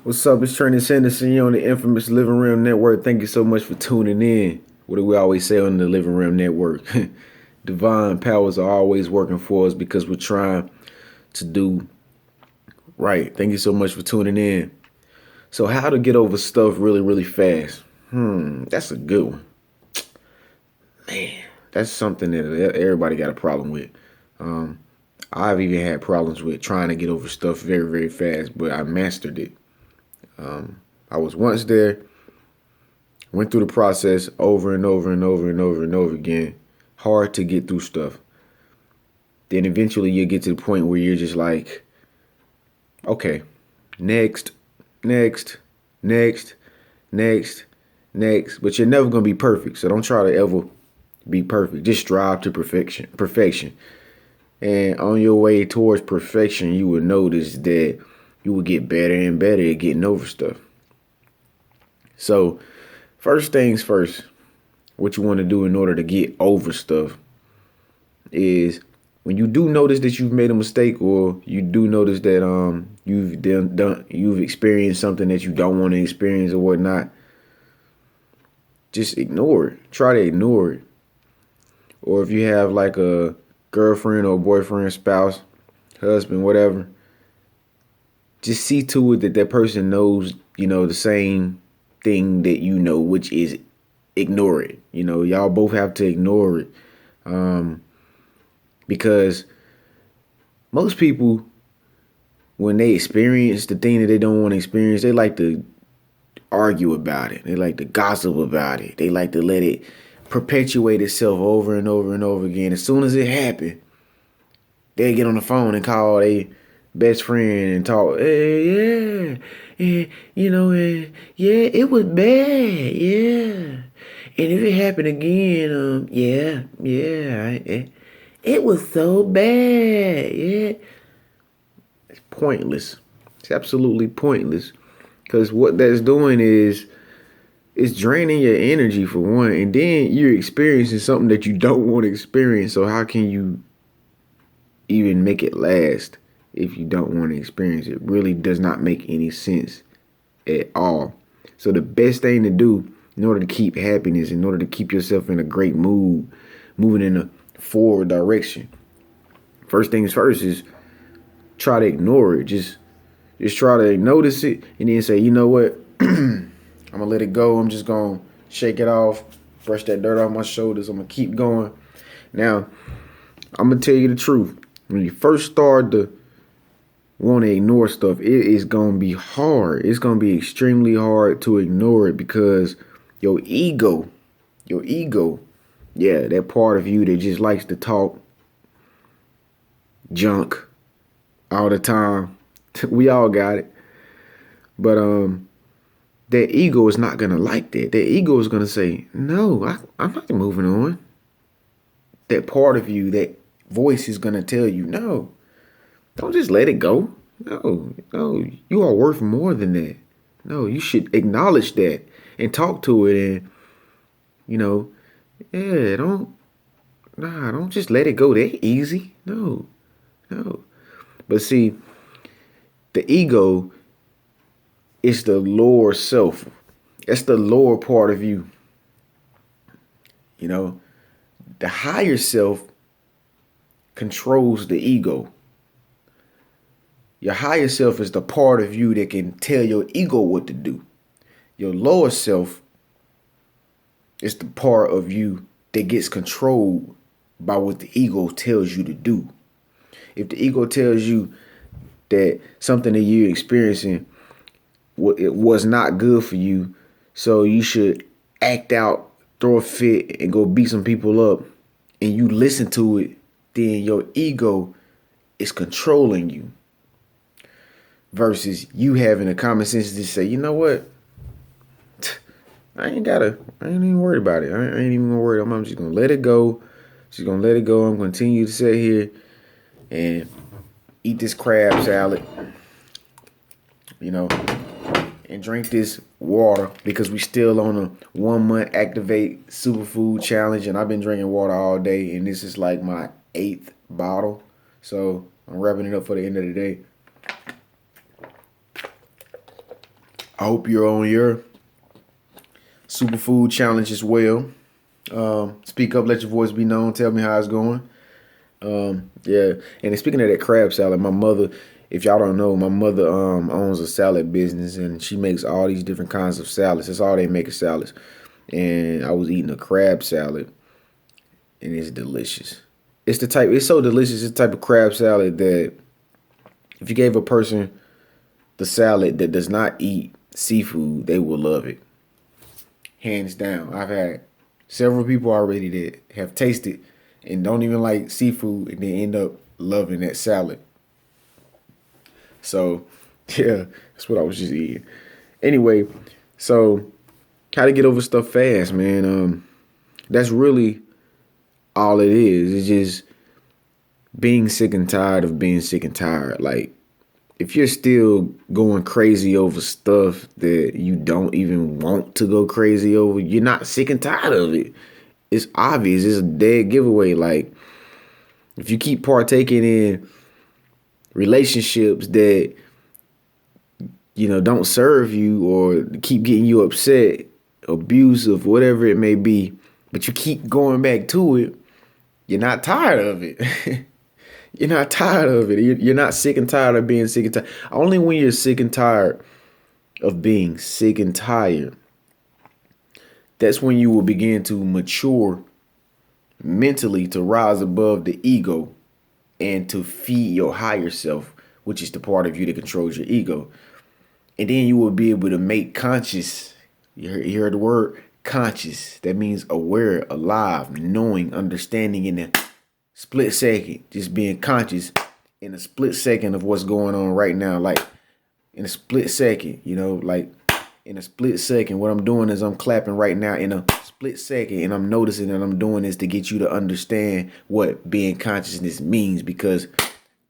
What's up? It's Trent Sanderson. You on the infamous Living Room Network. Thank you so much for tuning in. What do we always say on the Living Room Network? Divine powers are always working for us because we're trying to do right. Thank you so much for tuning in. So, how to get over stuff really, really fast? That's a good one. Man, that's something that everybody got a problem with. Um, I've even had problems with trying to get over stuff very, very fast, but I mastered it. I was once there, went through the process over and over and over and over and over again. Hard to get through stuff. Then eventually you get to the point where you're just like, okay, next, next, next, next, next. But you're never gonna be perfect. So don't try to ever be perfect. Just strive to perfection. Perfection. And on your way towards perfection, you will notice that you will get better and better at getting over stuff. So first things first, what you want to do in order to get over stuff is when you do notice that you've made a mistake or you do notice that you've experienced something that you don't want to experience or whatnot, just ignore it. Try to ignore it. Or if you have like a girlfriend or boyfriend, spouse, husband, whatever, just see to it that that person knows, the same thing that you know, which is ignore it. Y'all both have to ignore it. Because most people, when they experience the thing that they don't want to experience, they like to argue about it. They like to gossip about it. They like to let it perpetuate itself over and over and over again. As soon as it happened, they get on the phone and call their best friend and talk. Hey, yeah, yeah, it was bad, yeah. And if it happened again, it was so bad, yeah. It's pointless. It's absolutely pointless. Because what that's doing is it's draining your energy for one, and then you're experiencing something that you don't want to experience. So how can you even make it last if you don't want to experience it? Really does not make any sense at all. So the best thing to do in order to keep happiness, in order to keep yourself in a great mood, moving in a forward direction, first things first is try to ignore it. Just try to notice it and then say, you know what? I'm gonna let it go. I'm just gonna shake it off, brush that dirt off my shoulders. I'm gonna keep going. Now, I'm gonna tell you the truth. When you first start to want to ignore stuff, it is gonna be hard. It's gonna be extremely hard to ignore it because your ego, yeah, that part of you that just likes to talk junk all the time. We all got it. But that ego is not gonna like that. That ego is gonna say, no, I'm not moving on. That part of you, that voice is gonna tell you, no, don't just let it go. No, you are worth more than that. No, you should acknowledge that and talk to it and, you know, yeah, don't just let it go that easy. No, no. But see, the ego is the lower self. That's the lower part of you. You know, the higher self controls the ego. Your higher self is the part of you that can tell your ego what to do. Your lower self is the part of you that gets controlled by what the ego tells you to do. If the ego tells you that something that you're experiencing it was not good for you, so you should act out, throw a fit, and go beat some people up, and you listen to it, then your ego is controlling you. Versus you having the common sense to say, you know what? I ain't even worried about it. I ain't even gonna worry. I'm just gonna let it go. Just gonna let it go. I'm gonna continue to sit here and eat this crab salad, you know, and drink this water because we still on a 1 month activate superfood challenge, and I've been drinking water all day, and this is like my 8th bottle. So I'm wrapping it up for the end of the day. I hope you're on your superfood challenge as well. Speak up, let your voice be known. Tell me how it's going. Yeah. And speaking of that crab salad, my mother, if y'all don't know, my mother owns a salad business and she makes all these different kinds of salads. That's all they make is salads. And I was eating a crab salad and it's delicious. It's so delicious, it's the type of crab salad that if you gave a person the salad that does not eat seafood, they will love it. Hands down. I've had several people already that have tasted and don't even like seafood and they end up loving that salad. So, yeah, that's what I was just eating. Anyway, so how to get over stuff fast, man. That's really all it is. It's just being sick and tired of being sick and tired. Like, if you're still going crazy over stuff that you don't even want to go crazy over, you're not sick and tired of it. It's obvious. It's a dead giveaway. Like, if you keep partaking in relationships that, don't serve you or keep getting you upset, abusive, whatever it may be, but you keep going back to it, you're not tired of it. You're not tired of it. You're not sick and tired of being sick and tired. Only when you're sick and tired of being sick and tired, that's when you will begin to mature mentally to rise above the ego and to feed your higher self, which is the part of you that controls your ego. And then you will be able to make conscious. You heard the word conscious. That means aware, alive, knowing, understanding in the split second, just being conscious in a split second of what's going on right now. Like in a split second, like in a split second, what I'm doing is I'm clapping right now in a split second and I'm noticing that I'm doing this to get you to understand what being consciousness means because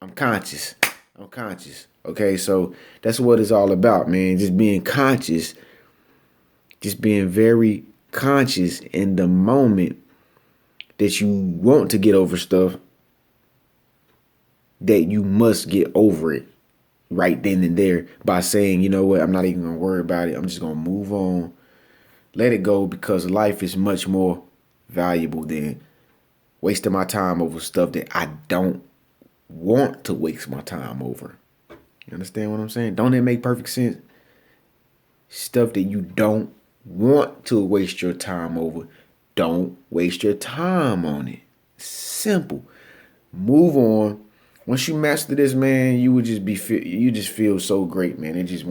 I'm conscious. I'm conscious. Okay, so that's what it's all about, man. Just being conscious, just being very conscious in the moment that you want to get over stuff, that you must get over it right then and there by saying, you know what, I'm not even going to worry about it. I'm just going to move on, let it go, because life is much more valuable than wasting my time over stuff that I don't want to waste my time over. You understand what I'm saying? Don't it make perfect sense? Stuff that you don't want to waste your time over, don't waste your time on it. Simple. Move on. Once you master this, man, you just feel so great, man. It just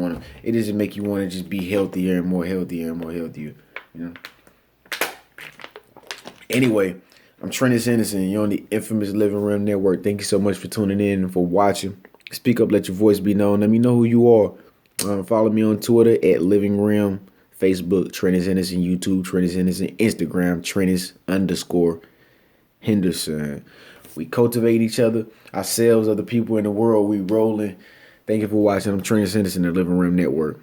make you want to just be healthier and more healthier and more healthier. Anyway, I'm Trennis Henderson. You're on the infamous Living Realm Network. Thank you so much for tuning in and for watching. Speak up, let your voice be known. Let me know who you are. Follow me on Twitter at Living Realm, Facebook, Trennis Henderson, YouTube, Trennis Henderson, Instagram, Trennis_Henderson. We cultivate each other, ourselves, other people in the world. We rolling. Thank you for watching. I'm Trennis Henderson, the Living Realm Network.